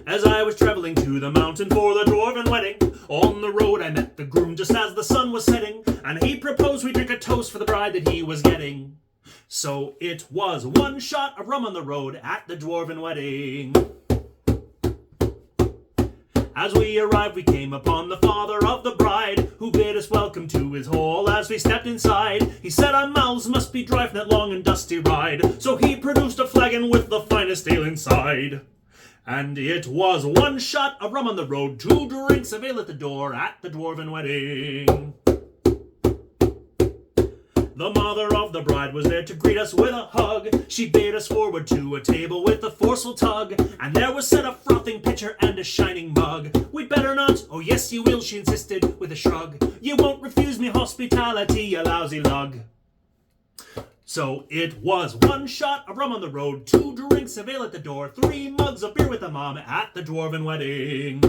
As I was traveling to the mountain for the Dwarven wedding, on the road I met the groom just as the sun was setting, and he proposed we drink a toast for the bride that he was getting. So it was one shot of rum on the road at the Dwarven wedding. As we arrived, we came upon the father of the bride, who bid us welcome to his hall as we stepped inside. He said our mouths must be dry from that long and dusty ride, so he produced a flagon with the finest ale inside. And it was one shot of rum on the road, 2 drinks of ale at the door at the Dwarven wedding. The mother of the bride was there to greet us with a hug. She bade us forward to a table with a forceful tug, and there was set a frothing pitcher and a shining mug. We'd better not, oh yes you will, she insisted with a shrug. You won't refuse me hospitality, you lousy lug. So it was one shot of rum on the road, 2 drinks of ale at the door, 3 mugs of beer with the mom at the Dwarven wedding.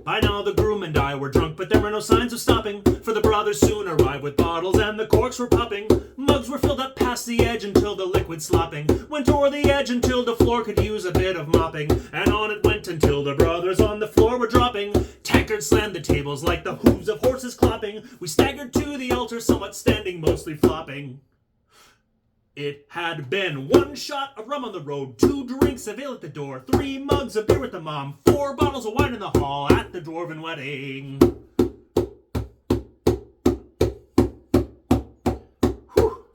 By now the groom and I were drunk, but there were no signs of stopping, for the brothers soon arrived with bottles and the corks were popping. Mugs were filled up past the edge until the liquid slopping went o'er the edge until the floor could use a bit of mopping, and on it went until the brothers on the floor were dropping. Tankards slammed the tables like the hooves of horses clopping. We staggered to the altar, somewhat standing, mostly flopping. It had been one shot of rum on the road, 2 drinks of ale at the door, 3 mugs of beer with the mom, 4 bottles of wine in the hall at the Dwarven wedding. Whew.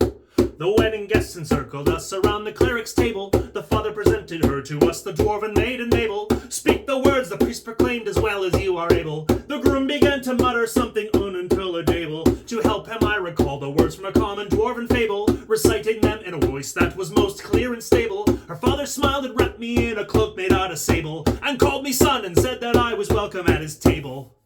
The wedding guests encircled us around the cleric's table. The father presented her to us, the Dwarven maiden Mabel. Speak the words, the priest proclaimed, as well as you are able. The groom began to mutter something unintelligible. To help him I recalled the words from a common Dwarven fable, reciting them in a voice that was most clear and stable. Her father smiled and wrapped me in a cloak made out of sable, and called me son and said that I was welcome at his table.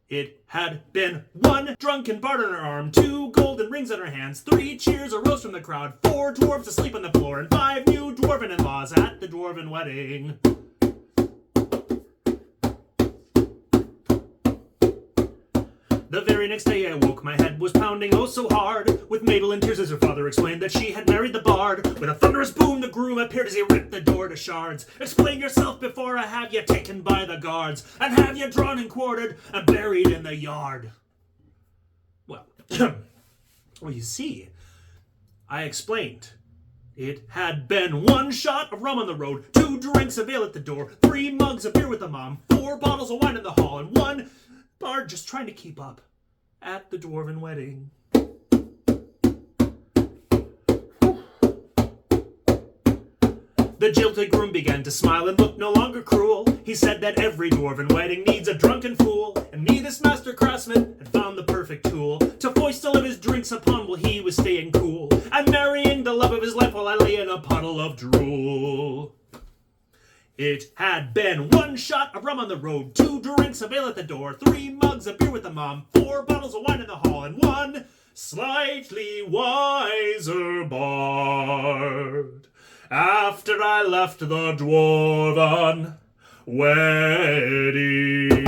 It had been 1 drunken bard on her arm, 2 golden rings on her hands, 3 cheers arose from the crowd, 4 dwarves asleep on the floor, and 5 new Dwarven in-laws at the Dwarven wedding. The very next day I woke, my head was pounding oh so hard, with Mabel in tears as her father explained that she had married the bard. With a thunderous boom the groom appeared as he ripped the door to shards. Explain yourself before I have you taken by the guards, and have you drawn and quartered and buried in the yard. Well, well, you see, I explained. It had been 1 shot of rum on the road, 2 drinks of ale at the door, 3 mugs of beer with the mom, 4 bottles of wine in the hall, and 1 bard just trying to keep up at the Dwarven wedding. The jilted groom began to smile and look no longer cruel. He said that every Dwarven wedding needs a drunken fool, and me, this master craftsman, had found the perfect tool to foist all of his drinks upon while he was staying cool, and marrying the love of his life while I lay in a puddle of drool. It had been 1 shot of rum on the road, 2 drinks of ale at the door, 3 mugs of beer with the mom, 4 bottles of wine in the hall, and 1 slightly wiser bard. After I left the Dwarven wedding.